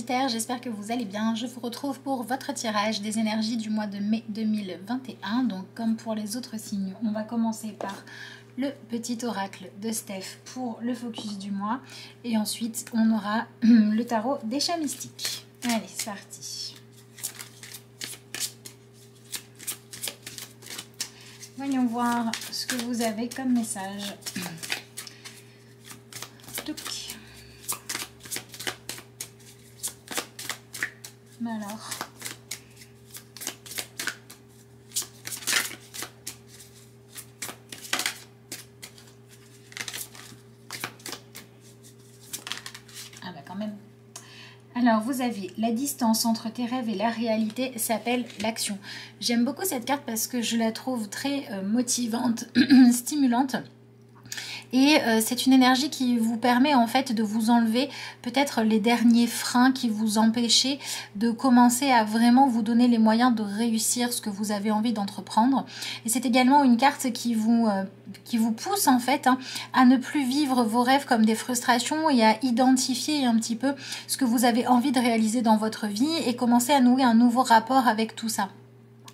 Sagittaire, j'espère que vous allez bien. Je vous retrouve pour votre tirage des énergies du mois de mai 2021. Donc comme pour les autres signes, on va commencer par le petit oracle de Steph pour le focus du mois. Et ensuite, on aura le tarot des chats mystiques. Allez, c'est parti. Voyons voir ce que vous avez comme message. Alors, ah bah quand même. Alors, vous avez la distance entre tes rêves et la réalité s'appelle l'action. J'aime beaucoup cette carte parce que je la trouve très motivante, stimulante. Et c'est une énergie qui vous permet en fait de vous enlever peut-être les derniers freins qui vous empêchaient de commencer à vraiment vous donner les moyens de réussir ce que vous avez envie d'entreprendre. Et c'est également une carte qui vous pousse en fait à ne plus vivre vos rêves comme des frustrations et à identifier un petit peu ce que vous avez envie de réaliser dans votre vie et commencer à nouer un nouveau rapport avec tout ça.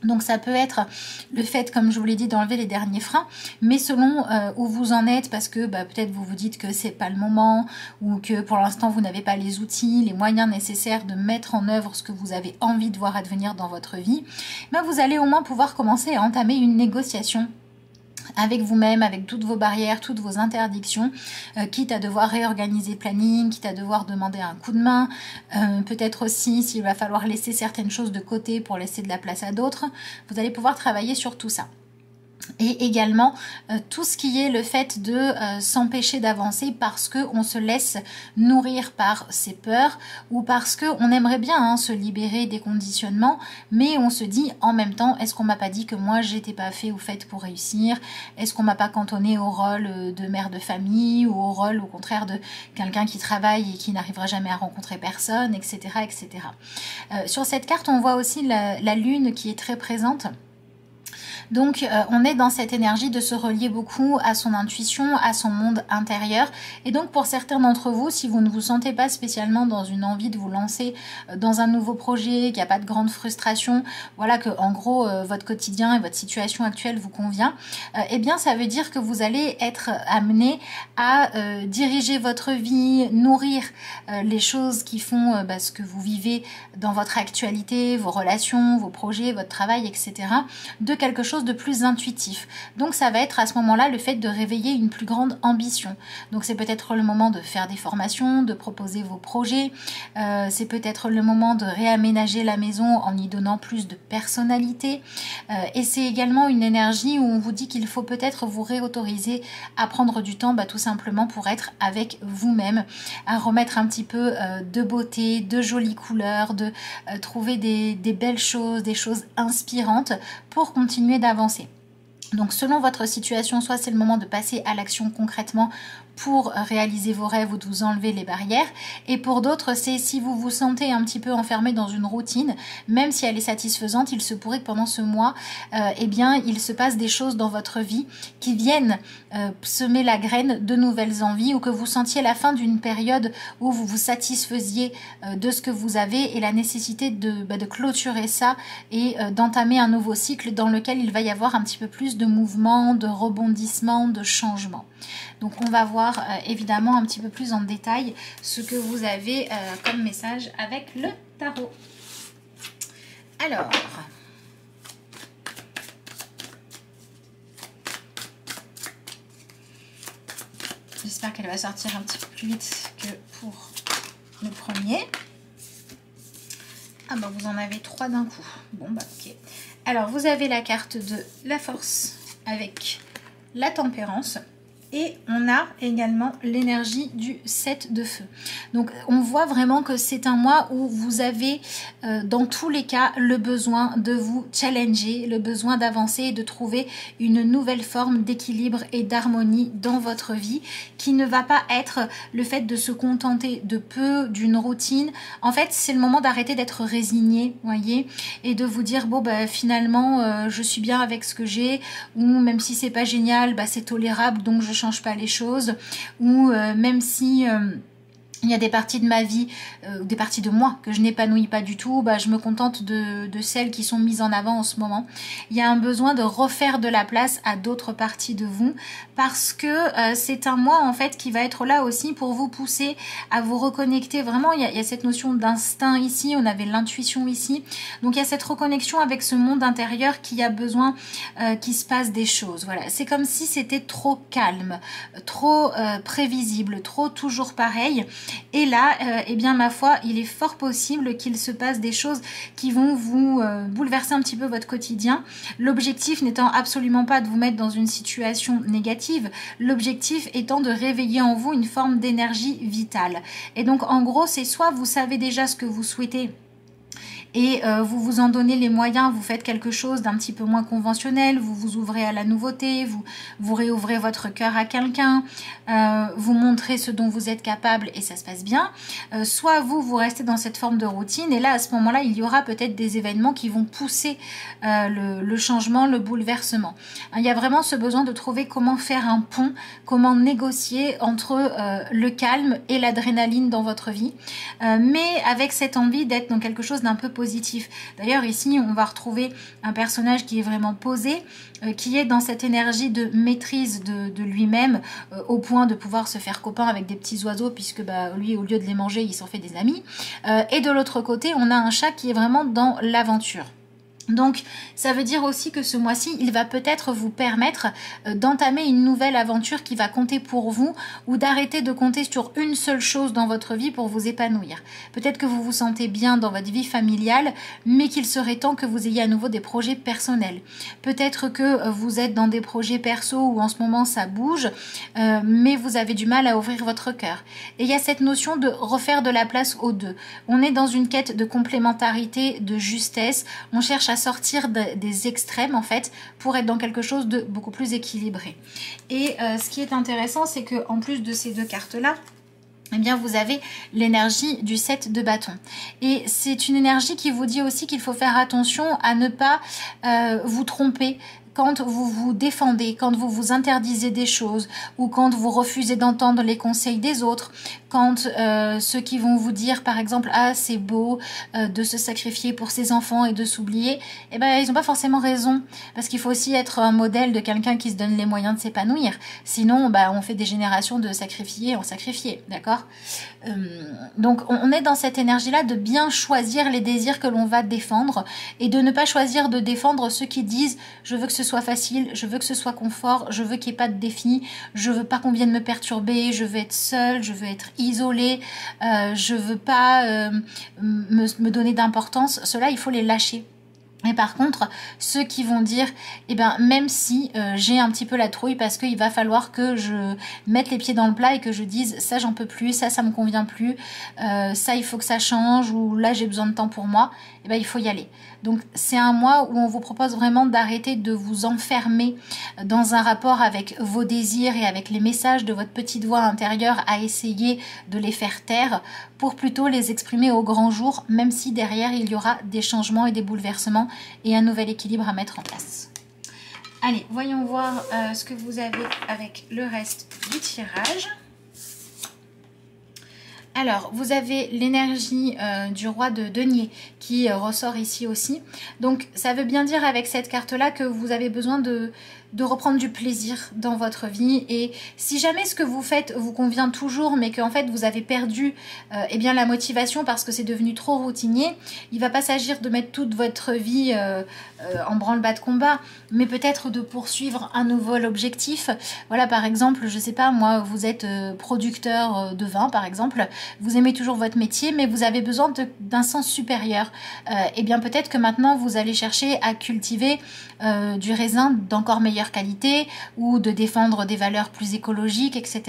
Donc ça peut être le fait, comme je vous l'ai dit, d'enlever les derniers freins, mais selon où vous en êtes, parce que peut-être vous vous dites que c'est pas le moment, ou que pour l'instant vous n'avez pas les outils, les moyens nécessaires de mettre en œuvre ce que vous avez envie de voir advenir dans votre vie, vous allez au moins pouvoir commencer à entamer une négociation avec vous-même, avec toutes vos barrières, toutes vos interdictions, quitte à devoir réorganiser le planning, quitte à devoir demander un coup de main, peut-être aussi s'il va falloir laisser certaines choses de côté pour laisser de la place à d'autres, vous allez pouvoir travailler sur tout ça. Et également tout ce qui est le fait de s'empêcher d'avancer parce qu'on se laisse nourrir par ses peurs ou parce qu'on aimerait bien se libérer des conditionnements, mais on se dit en même temps, est-ce qu'on m'a pas dit que moi j'étais pas fait ou faite pour réussir? Est-ce qu'on m'a pas cantonné au rôle de mère de famille ou au rôle au contraire de quelqu'un qui travaille et qui n'arrivera jamais à rencontrer personne, etc. etc. Sur cette carte, on voit aussi la lune qui est très présente. Donc on est dans cette énergie de se relier beaucoup à son intuition, à son monde intérieur. Et donc pour certains d'entre vous, si vous ne vous sentez pas spécialement dans une envie de vous lancer dans un nouveau projet, qu'il n'y a pas de grande frustration, voilà que en gros votre quotidien et votre situation actuelle vous convient, eh bien ça veut dire que vous allez être amené à diriger votre vie, nourrir les choses qui font ce que vous vivez dans votre actualité, vos relations, vos projets, votre travail, etc. de quelque chose de plus intuitif. Donc ça va être à ce moment-là le fait de réveiller une plus grande ambition. Donc c'est peut-être le moment de faire des formations, de proposer vos projets, c'est peut-être le moment de réaménager la maison en y donnant plus de personnalité. Et c'est également une énergie où on vous dit qu'il faut peut-être vous réautoriser à prendre du temps tout simplement pour être avec vous-même, à remettre un petit peu de beauté, de jolies couleurs, de trouver des belles choses, des choses inspirantes pour continuer d'avancer. Donc selon votre situation, soit c'est le moment de passer à l'action concrètement pour réaliser vos rêves ou de vous enlever les barrières. Et pour d'autres, c'est si vous vous sentez un petit peu enfermé dans une routine, même si elle est satisfaisante, il se pourrait que pendant ce mois, eh bien, il se passe des choses dans votre vie qui viennent semer la graine de nouvelles envies ou que vous sentiez la fin d'une période où vous vous satisfaisiez de ce que vous avez et la nécessité de clôturer ça et d'entamer un nouveau cycle dans lequel il va y avoir un petit peu plus de mouvement, de rebondissement, de changement. Donc on va voir évidemment un petit peu plus en détail ce que vous avez comme message avec le tarot. Alors, j'espère qu'elle va sortir un petit peu plus vite que pour le premier. Ah bah vous en avez 3 d'un coup. Bon bah ok. Alors vous avez la carte de la force avec la tempérance. Et on a également l'énergie du 7 de feu. Donc on voit vraiment que c'est un mois où vous avez dans tous les cas le besoin de vous challenger, le besoin d'avancer et de trouver une nouvelle forme d'équilibre et d'harmonie dans votre vie qui ne va pas être le fait de se contenter de peu, d'une routine. En fait, c'est le moment d'arrêter d'être résigné, voyez, et de vous dire bon bah finalement je suis bien avec ce que j'ai, ou même si c'est pas génial, bah c'est tolérable donc je change pas les choses, ou même si Il y a des parties de ma vie, des parties de moi que je n'épanouis pas du tout. Bah, je me contente de celles qui sont mises en avant en ce moment. Il y a un besoin de refaire de la place à d'autres parties de vous parce que c'est un mois en fait qui va être là aussi pour vous pousser à vous reconnecter. Vraiment, il y a cette notion d'instinct ici, on avait l'intuition ici. Donc il y a cette reconnexion avec ce monde intérieur qui a besoin qu'il se passe des choses. Voilà, c'est comme si c'était trop calme, trop prévisible, trop toujours pareil. Et là, eh bien ma foi, il est fort possible qu'il se passe des choses qui vont vous bouleverser un petit peu votre quotidien. L'objectif n'étant absolument pas de vous mettre dans une situation négative, l'objectif étant de réveiller en vous une forme d'énergie vitale. Et donc en gros, c'est soit vous savez déjà ce que vous souhaitez, et vous vous en donnez les moyens, vous faites quelque chose d'un petit peu moins conventionnel, vous vous ouvrez à la nouveauté, vous réouvrez votre cœur à quelqu'un, vous montrez ce dont vous êtes capable et ça se passe bien, soit vous restez dans cette forme de routine et là à ce moment-là il y aura peut-être des événements qui vont pousser le changement, le bouleversement. Il y a vraiment ce besoin de trouver comment faire un pont, comment négocier entre le calme et l'adrénaline dans votre vie, mais avec cette envie d'être dans quelque chose d'un peu positif. D'ailleurs ici on va retrouver un personnage qui est vraiment posé, qui est dans cette énergie de maîtrise de lui-même au point de pouvoir se faire copain avec des petits oiseaux puisque bah, lui au lieu de les manger il s'en fait des amis, et de l'autre côté on a un chat qui est vraiment dans l'aventure. Donc ça veut dire aussi que ce mois-ci, il va peut-être vous permettre d'entamer une nouvelle aventure qui va compter pour vous ou d'arrêter de compter sur une seule chose dans votre vie pour vous épanouir. Peut-être que vous vous sentez bien dans votre vie familiale, mais qu'il serait temps que vous ayez à nouveau des projets personnels. Peut-être que vous êtes dans des projets perso où en ce moment ça bouge, mais vous avez du mal à ouvrir votre cœur. Et il y a cette notion de refaire de la place aux deux. On est dans une quête de complémentarité, de justesse, on cherche à sortir des extrêmes en fait pour être dans quelque chose de beaucoup plus équilibré. Et ce qui est intéressant, c'est que en plus de ces deux cartes là, eh bien vous avez l'énergie du 7 de bâton. Et c'est une énergie qui vous dit aussi qu'il faut faire attention à ne pas vous tromper quand vous vous défendez, quand vous vous interdisez des choses ou quand vous refusez d'entendre les conseils des autres, quand ceux qui vont vous dire par exemple ah c'est beau de se sacrifier pour ses enfants et de s'oublier, eh ben ils n'ont pas forcément raison parce qu'il faut aussi être un modèle de quelqu'un qui se donne les moyens de s'épanouir. Sinon bah, on fait des générations de sacrifiés en sacrifiés, d'accord? Donc on est dans cette énergie là de bien choisir les désirs que l'on va défendre et de ne pas choisir de défendre ceux qui disent je veux que ce soit facile, je veux que ce soit confort, je veux qu'il n'y ait pas de défi, je veux pas qu'on vienne me perturber, je veux être seule, je veux être isolée, je veux pas me donner d'importance. Cela il faut les lâcher. Et par contre, ceux qui vont dire, eh ben, même si j'ai un petit peu la trouille parce qu'il va falloir que je mette les pieds dans le plat et que je dise ça j'en peux plus, ça me convient plus, ça il faut que ça change ou là j'ai besoin de temps pour moi, eh ben, il faut y aller. Donc c'est un mois où on vous propose vraiment d'arrêter de vous enfermer dans un rapport avec vos désirs et avec les messages de votre petite voix intérieure à essayer de les faire taire pour plutôt les exprimer au grand jour, même si derrière il y aura des changements et des bouleversements et un nouvel équilibre à mettre en place. Allez, voyons voir ce que vous avez avec le reste du tirage. Alors, vous avez l'énergie du roi de denier qui ressort ici aussi. Donc, ça veut bien dire avec cette carte-là que vous avez besoin de reprendre du plaisir dans votre vie. Et si jamais ce que vous faites vous convient toujours, mais qu'en fait vous avez perdu eh bien, la motivation parce que c'est devenu trop routinier, il ne va pas s'agir de mettre toute votre vie en branle-bas de combat, mais peut-être de poursuivre un nouvel objectif. Voilà, par exemple, je sais pas, moi, vous êtes producteur de vin, par exemple, vous aimez toujours votre métier, mais vous avez besoin d'un sens supérieur. Eh bien, peut-être que maintenant, vous allez chercher à cultiver du raisin d'encore meilleure qualité ou de défendre des valeurs plus écologiques, etc.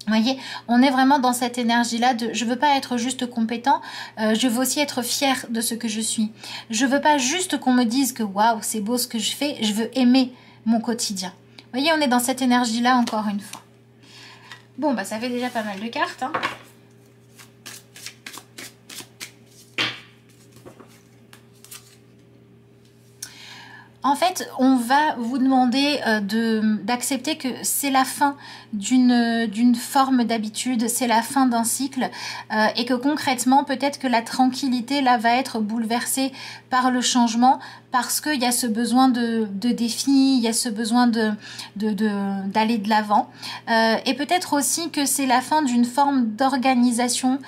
Vous voyez, on est vraiment dans cette énergie-là de je veux pas être juste compétent, je veux aussi être fière de ce que je suis. Je veux pas juste qu'on me dise que waouh, c'est beau ce que je fais, je veux aimer mon quotidien. Vous voyez, on est dans cette énergie-là encore une fois. Bon, bah ça fait déjà pas mal de cartes, hein. En fait, on va vous demander d'accepter que c'est la fin d'une forme d'habitude, c'est la fin d'un cycle et que concrètement, peut-être que la tranquillité là va être bouleversée par le changement parce qu'il y a ce besoin de défi, il y a ce besoin d'aller de l'avant et peut-être aussi que c'est la fin d'une forme d'organisation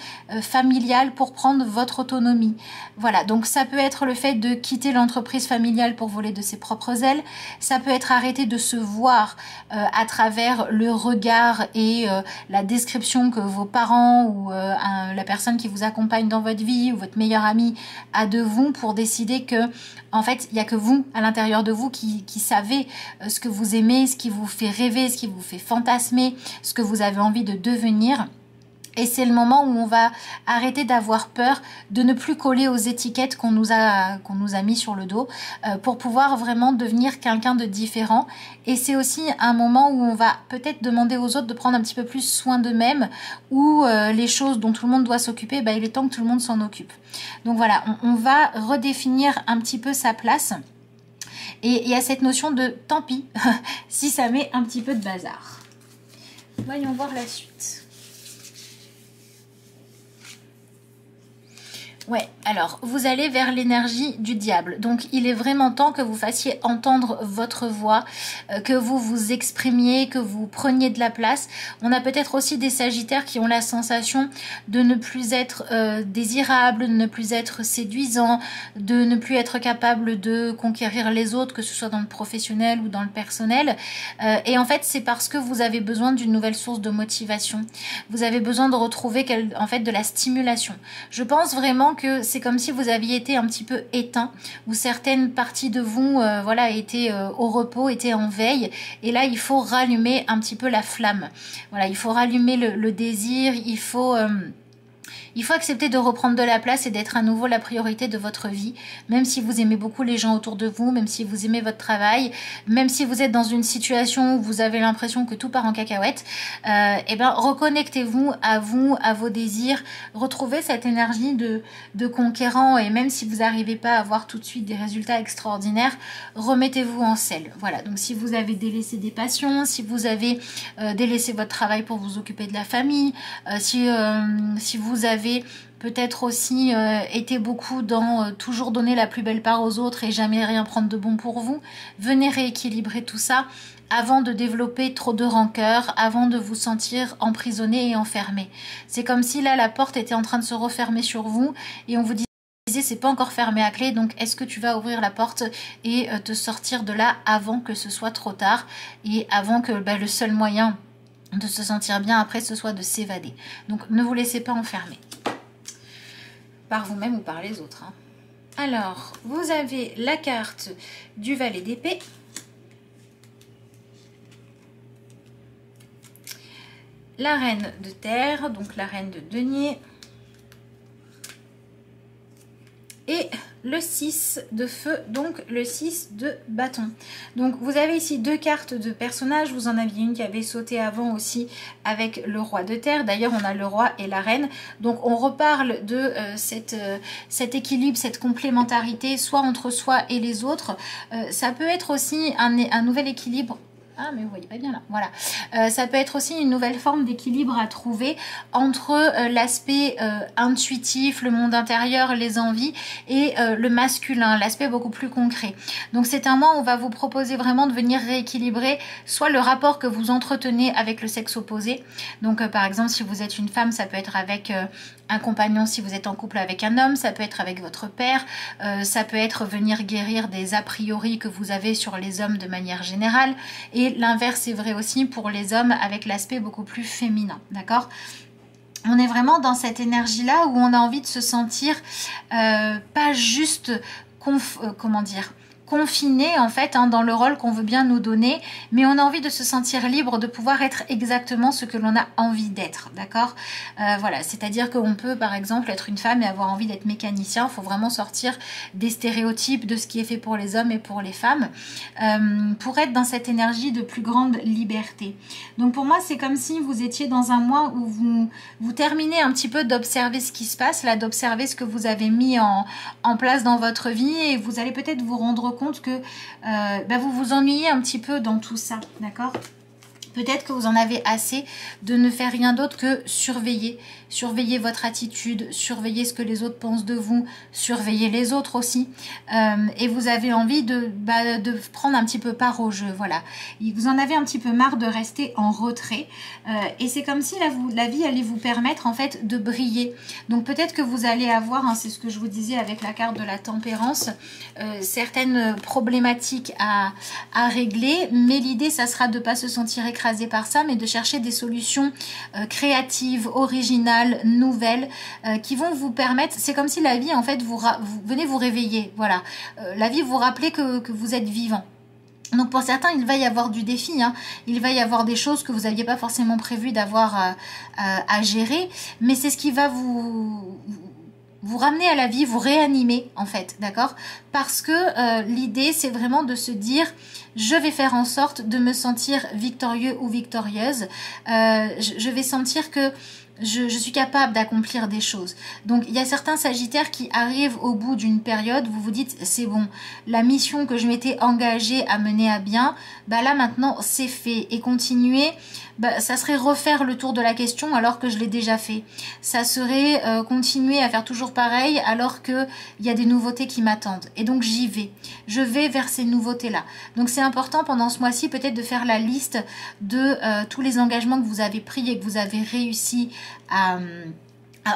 familiale pour prendre votre autonomie. Voilà, donc ça peut être le fait de quitter l'entreprise familiale pour voler de ses propres ailes, ça peut être arrêter de se voir à travers le regard et la description que vos parents ou la personne qui vous accompagne dans votre vie ou votre meilleur ami a de vous pour décider que en fait, il n'y a que vous, à l'intérieur de vous, qui savez ce que vous aimez, ce qui vous fait rêver, ce qui vous fait fantasmer, ce que vous avez envie de devenir. Et c'est le moment où on va arrêter d'avoir peur de ne plus coller aux étiquettes qu'on nous a mis sur le dos pour pouvoir vraiment devenir quelqu'un de différent. Et c'est aussi un moment où on va peut-être demander aux autres de prendre un petit peu plus soin d'eux-mêmes ou les choses dont tout le monde doit s'occuper, il est temps que tout le monde s'en occupe. Donc voilà, on va redéfinir un petit peu sa place. Et il y a cette notion de tant pis si ça met un petit peu de bazar. Voyons voir la suite. Ouais, alors vous allez vers l'énergie du diable. Donc il est vraiment temps que vous fassiez entendre votre voix, que vous vous exprimiez, que vous preniez de la place. On a peut-être aussi des sagittaires qui ont la sensation de ne plus être désirables, de ne plus être séduisants, de ne plus être capable de conquérir les autres, que ce soit dans le professionnel ou dans le personnel. Et en fait, c'est parce que vous avez besoin d'une nouvelle source de motivation. Vous avez besoin de retrouver en fait de la stimulation. Je pense vraiment que c'est comme si vous aviez été un petit peu éteint, où certaines parties de vous voilà, étaient au repos, étaient en veille, et là il faut rallumer un petit peu la flamme. Voilà, il faut rallumer le désir, il faut accepter de reprendre de la place et d'être à nouveau la priorité de votre vie, même si vous aimez beaucoup les gens autour de vous, même si vous aimez votre travail, même si vous êtes dans une situation où vous avez l'impression que tout part en cacahuète, reconnectez-vous, à vos désirs, retrouvez cette énergie de conquérant, et même si vous n'arrivez pas à avoir tout de suite des résultats extraordinaires, remettez-vous en selle. Voilà, donc si vous avez délaissé des passions, si vous avez délaissé votre travail pour vous occuper de la famille, si vous avez peut-être aussi été beaucoup dans toujours donner la plus belle part aux autres et jamais rien prendre de bon pour vous, venez rééquilibrer tout ça avant de développer trop de rancœur, avant de vous sentir emprisonné et enfermé. C'est comme si là la porte était en train de se refermer sur vous et on vous disait c'est pas encore fermé à clé, donc est-ce que tu vas ouvrir la porte et te sortir de là avant que ce soit trop tard et avant que le seul moyen de se sentir bien après ce soit de s'évader. Donc ne vous laissez pas enfermer par vous-même ou par les autres. Alors, vous avez la carte du valet d'épée. La reine de terre, donc la reine de denier. Et le 6 de feu, donc le 6 de bâton. Donc vous avez ici deux cartes de personnages, vous en aviez une qui avait sauté avant aussi avec le roi de terre, d'ailleurs on a le roi et la reine, donc on reparle de cet équilibre, cette complémentarité, soit entre soi et les autres. Ça peut être aussi un nouvel équilibre. Ah, mais vous voyez pas bien là, voilà. Ça peut être aussi une nouvelle forme d'équilibre à trouver entre l'aspect intuitif, le monde intérieur, les envies, et le masculin, l'aspect beaucoup plus concret. Donc c'est un mois où on va vous proposer vraiment de venir rééquilibrer soit le rapport que vous entretenez avec le sexe opposé. Donc par exemple, si vous êtes une femme, ça peut être avec un compagnon, si vous êtes en couple avec un homme, ça peut être avec votre père, ça peut être venir guérir des a priori que vous avez sur les hommes de manière générale, et l'inverse est vrai aussi pour les hommes avec l'aspect beaucoup plus féminin, d'accord? On est vraiment dans cette énergie-là où on a envie de se sentir pas juste, comment dire, confiné en fait dans le rôle qu'on veut bien nous donner, mais on a envie de se sentir libre, de pouvoir être exactement ce que l'on a envie d'être, d'accord? Voilà, c'est-à-dire qu'on peut par exemple être une femme et avoir envie d'être mécanicien. Il faut vraiment sortir des stéréotypes de ce qui est fait pour les hommes et pour les femmes, pour être dans cette énergie de plus grande liberté. Donc pour moi c'est comme si vous étiez dans un mois où vous terminez un petit peu d'observer ce qui se passe là, d'observer ce que vous avez mis en place dans votre vie, et vous allez peut-être vous rendre compte que vous vous ennuyez un petit peu dans tout ça, d'accord? Peut-être que vous en avez assez de ne faire rien d'autre que surveiller. Surveiller votre attitude, surveiller ce que les autres pensent de vous, surveiller les autres aussi. Et vous avez envie de prendre un petit peu part au jeu, voilà. Vous en avez un petit peu marre de rester en retrait. Et c'est comme si la vie allait vous permettre en fait de briller. Donc peut-être que vous allez avoir, hein, c'est ce que je vous disais avec la carte de la tempérance, certaines problématiques à régler. Mais l'idée, ça sera de ne pas se sentir écrasé par ça, mais de chercher des solutions créatives, originales, nouvelles, qui vont vous permettre, c'est comme si la vie en fait vous venez vous réveiller, voilà, la vie vous rappelait que vous êtes vivant. Donc pour certains, il va y avoir du défi, hein. Il va y avoir des choses que vous n'aviez pas forcément prévu d'avoir à gérer, mais c'est ce qui va vous ramener à la vie, vous réanimer en fait, d'accord? Parce que l'idée, c'est vraiment de se dire, je vais faire en sorte de me sentir victorieux ou victorieuse, je vais sentir que je suis capable d'accomplir des choses. Donc il y a certains sagittaires qui arrivent au bout d'une période, vous vous dites c'est bon, la mission que je m'étais engagée à mener à bien, là maintenant c'est fait. Et continuer, ça serait refaire le tour de la question alors que je l'ai déjà fait. Ça serait continuer à faire toujours pareil alors qu'il y a des nouveautés qui m'attendent. Et donc j'y vais. Je vais vers ces nouveautés-là. Donc c'est important pendant ce mois-ci peut-être de faire la liste de tous les engagements que vous avez pris et que vous avez réussi à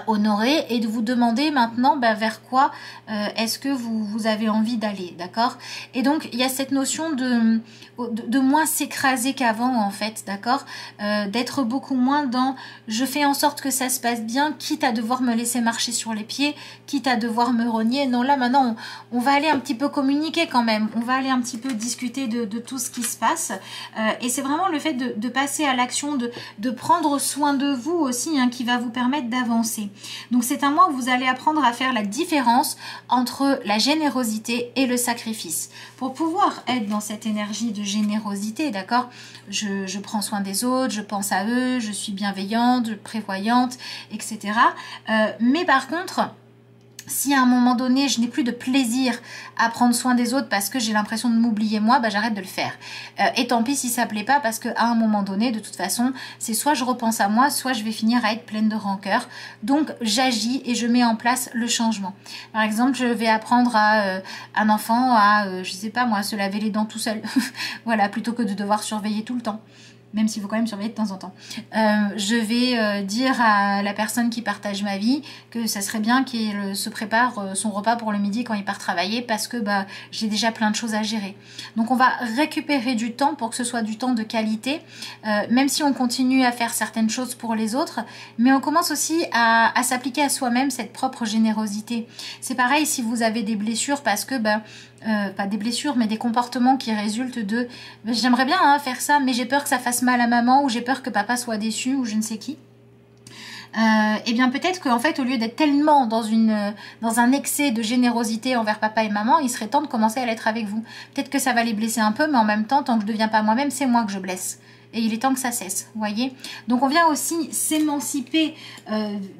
honorer et de vous demander maintenant vers quoi est-ce que vous avez envie d'aller, d'accord? Et donc il y a cette notion de moins s'écraser qu'avant en fait, d'accord, d'être beaucoup moins dans je fais en sorte que ça se passe bien, quitte à devoir me laisser marcher sur les pieds, quitte à devoir me renier. Non, là maintenant on va aller un petit peu communiquer quand même, on va aller un petit peu discuter de tout ce qui se passe, et c'est vraiment le fait de passer à l'action, de prendre soin de vous aussi, hein, qui va vous permettre d'avancer. Donc c'est un mois où vous allez apprendre à faire la différence entre la générosité et le sacrifice. Pour pouvoir être dans cette énergie de générosité, d'accord, je prends soin des autres, je pense à eux, je suis bienveillante, prévoyante, etc. Mais par contre, si à un moment donné, je n'ai plus de plaisir à prendre soin des autres parce que j'ai l'impression de m'oublier moi, j'arrête de le faire. Et tant pis si ça ne plaît pas parce qu'à un moment donné, de toute façon, c'est soit je repense à moi, soit je vais finir à être pleine de rancœur. Donc, j'agis et je mets en place le changement. Par exemple, je vais apprendre à un enfant à, je sais pas moi, se laver les dents tout seul. Voilà, plutôt que de devoir surveiller tout le temps. Même s'il faut quand même surveiller de temps en temps. Je vais dire à la personne qui partage ma vie que ça serait bien qu'il se prépare son repas pour le midi quand il part travailler parce que j'ai déjà plein de choses à gérer. Donc on va récupérer du temps pour que ce soit du temps de qualité, même si on continue à faire certaines choses pour les autres, mais on commence aussi à s'appliquer à soi-même cette propre générosité. C'est pareil si vous avez des blessures parce que pas des blessures mais des comportements qui résultent de j'aimerais bien faire ça mais j'ai peur que ça fasse mal à maman ou j'ai peur que papa soit déçu ou je ne sais qui. Et bien peut-être qu'en fait au lieu d'être tellement dans un excès de générosité envers papa et maman, il serait temps de commencer à l'être avec vous. Peut-être que ça va les blesser un peu mais en même temps tant que je ne deviens pas moi-même c'est moi que je blesse. Et il est temps que ça cesse, vous voyez. Donc on vient aussi s'émanciper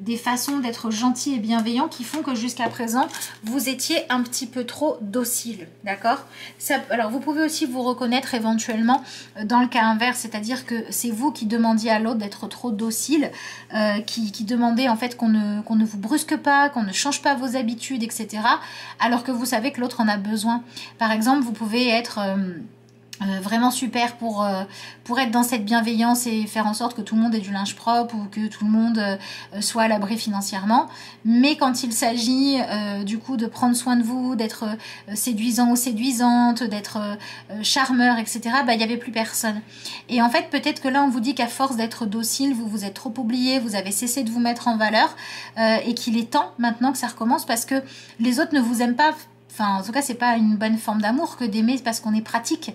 des façons d'être gentil et bienveillant qui font que jusqu'à présent, vous étiez un petit peu trop docile, d'accord? Alors vous pouvez aussi vous reconnaître éventuellement dans le cas inverse, c'est-à-dire que c'est vous qui demandiez à l'autre d'être trop docile, qui demandez en fait qu'on ne vous brusque pas, qu'on ne change pas vos habitudes, etc. Alors que vous savez que l'autre en a besoin. Par exemple, vous pouvez être... vraiment super pour être dans cette bienveillance et faire en sorte que tout le monde ait du linge propre ou que tout le monde soit à l'abri financièrement. Mais quand il s'agit du coup de prendre soin de vous, d'être séduisant ou séduisante, d'être charmeur, etc., il n'y avait plus personne. Et en fait, peut-être que là, on vous dit qu'à force d'être docile, vous vous êtes trop oublié, vous avez cessé de vous mettre en valeur et qu'il est temps maintenant que ça recommence parce que les autres ne vous aiment pas. Enfin, en tout cas, c'est pas une bonne forme d'amour que d'aimer parce qu'on est pratique.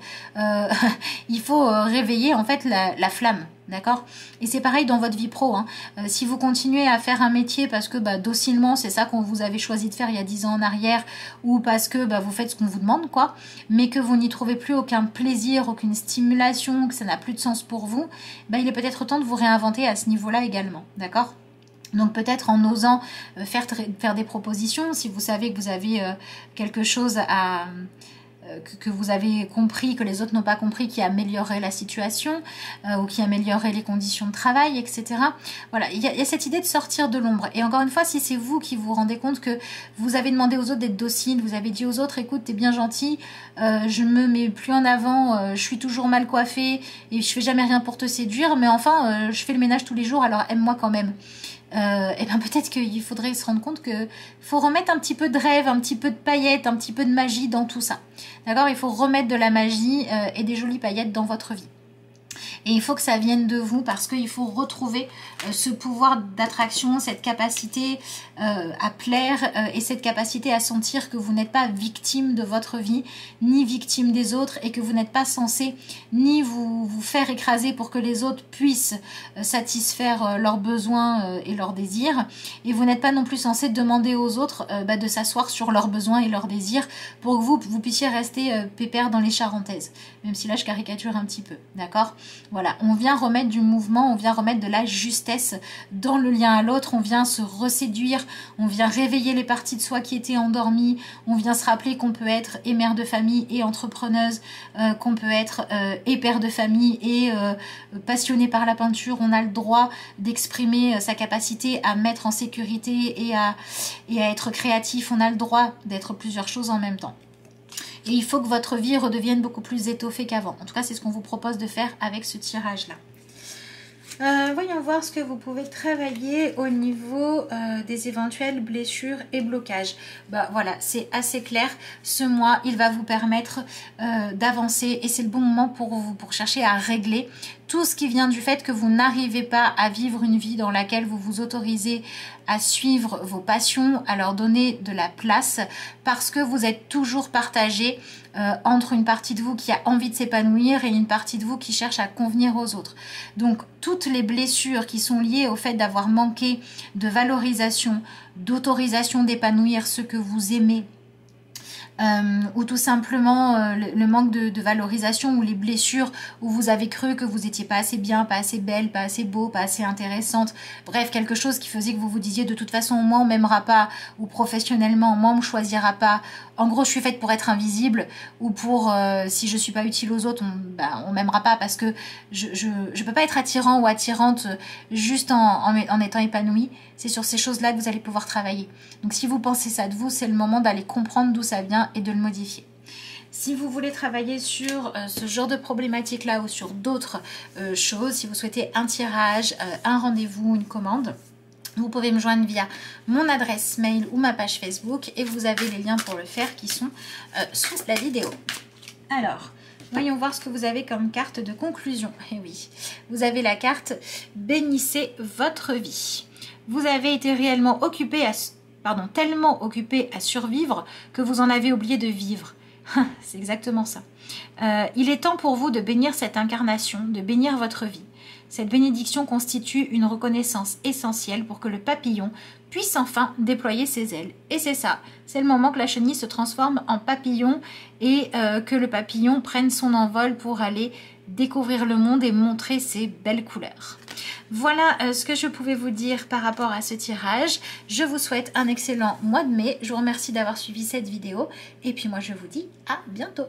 Il faut réveiller en fait la flamme, d'accord? Et c'est pareil dans votre vie pro. Hein. Si vous continuez à faire un métier parce que docilement, c'est ça qu'on vous avait choisi de faire il y a 10 ans en arrière, ou parce que vous faites ce qu'on vous demande, quoi, mais que vous n'y trouvez plus aucun plaisir, aucune stimulation, que ça n'a plus de sens pour vous, il est peut-être temps de vous réinventer à ce niveau-là également, d'accord? Donc peut-être en osant faire des propositions, si vous savez que vous avez quelque chose que vous avez compris, que les autres n'ont pas compris, qui améliorerait la situation ou qui améliorerait les conditions de travail, etc. Voilà, il y a cette idée de sortir de l'ombre. Et encore une fois, si c'est vous qui vous rendez compte que vous avez demandé aux autres d'être dociles, vous avez dit aux autres, écoute, t'es bien gentil, je me mets plus en avant, je suis toujours mal coiffée et je fais jamais rien pour te séduire, mais enfin, je fais le ménage tous les jours, alors aime-moi quand même. Et bien peut-être qu'il faudrait se rendre compte qu'il faut remettre un petit peu de rêve, un petit peu de paillettes, un petit peu de magie dans tout ça. D'accord? Il faut remettre de la magie et des jolies paillettes dans votre vie. Et il faut que ça vienne de vous parce qu'il faut retrouver ce pouvoir d'attraction, cette capacité à plaire et cette capacité à sentir que vous n'êtes pas victime de votre vie, ni victime des autres et que vous n'êtes pas censé ni vous faire écraser pour que les autres puissent satisfaire leurs besoins et leurs désirs. Et vous n'êtes pas non plus censé demander aux autres de s'asseoir sur leurs besoins et leurs désirs pour que vous puissiez rester pépère dans les charentaises. Même si là je caricature un petit peu, d'accord? Voilà, on vient remettre du mouvement, on vient remettre de la justesse dans le lien à l'autre, on vient se reséduire, on vient réveiller les parties de soi qui étaient endormies, on vient se rappeler qu'on peut être et mère de famille et entrepreneuse, qu'on peut être et père de famille et passionné par la peinture, on a le droit d'exprimer sa capacité à mettre en sécurité et à être créatif, on a le droit d'être plusieurs choses en même temps. Et il faut que votre vie redevienne beaucoup plus étoffée qu'avant. En tout cas, c'est ce qu'on vous propose de faire avec ce tirage-là. Voyons voir ce que vous pouvez travailler au niveau des éventuelles blessures et blocages. Voilà, c'est assez clair. Ce mois, il va vous permettre d'avancer et c'est le bon moment pour vous, pour chercher à régler tout ce qui vient du fait que vous n'arrivez pas à vivre une vie dans laquelle vous vous autorisez à suivre vos passions, à leur donner de la place parce que vous êtes toujours partagé entre une partie de vous qui a envie de s'épanouir et une partie de vous qui cherche à convenir aux autres. Donc toutes les blessures qui sont liées au fait d'avoir manqué de valorisation, d'autorisation d'épanouir ce que vous aimez, ou tout simplement le manque de valorisation ou les blessures où vous avez cru que vous n'étiez pas assez bien, pas assez belle, pas assez beau, pas assez intéressante, bref quelque chose qui faisait que vous vous disiez de toute façon moi on m'aimera pas, ou professionnellement moi on me choisira pas, en gros je suis faite pour être invisible, ou pour si je suis pas utile aux autres on m'aimera pas parce que je peux pas être attirant ou attirante juste en étant épanouie. C'est sur ces choses là que vous allez pouvoir travailler. Donc si vous pensez ça de vous, c'est le moment d'aller comprendre d'où ça vient et de le modifier. Si vous voulez travailler sur ce genre de problématique là ou sur d'autres choses, si vous souhaitez un tirage, un rendez-vous, une commande, vous pouvez me joindre via mon adresse mail ou ma page Facebook et vous avez les liens pour le faire qui sont sous la vidéo. Alors, voyons voir ce que vous avez comme carte de conclusion. Eh oui, vous avez la carte « Bénissez votre vie ». Vous avez été réellement occupé tellement occupé à survivre que vous en avez oublié de vivre. C'est exactement ça. Il est temps pour vous de bénir cette incarnation, de bénir votre vie. Cette bénédiction constitue une reconnaissance essentielle pour que le papillon puisse enfin déployer ses ailes. Et c'est ça, c'est le moment que la chenille se transforme en papillon et que le papillon prenne son envol pour aller découvrir le monde et montrer ses belles couleurs. Voilà ce que je pouvais vous dire par rapport à ce tirage. Je vous souhaite un excellent mois de mai. Je vous remercie d'avoir suivi cette vidéo et puis moi je vous dis à bientôt.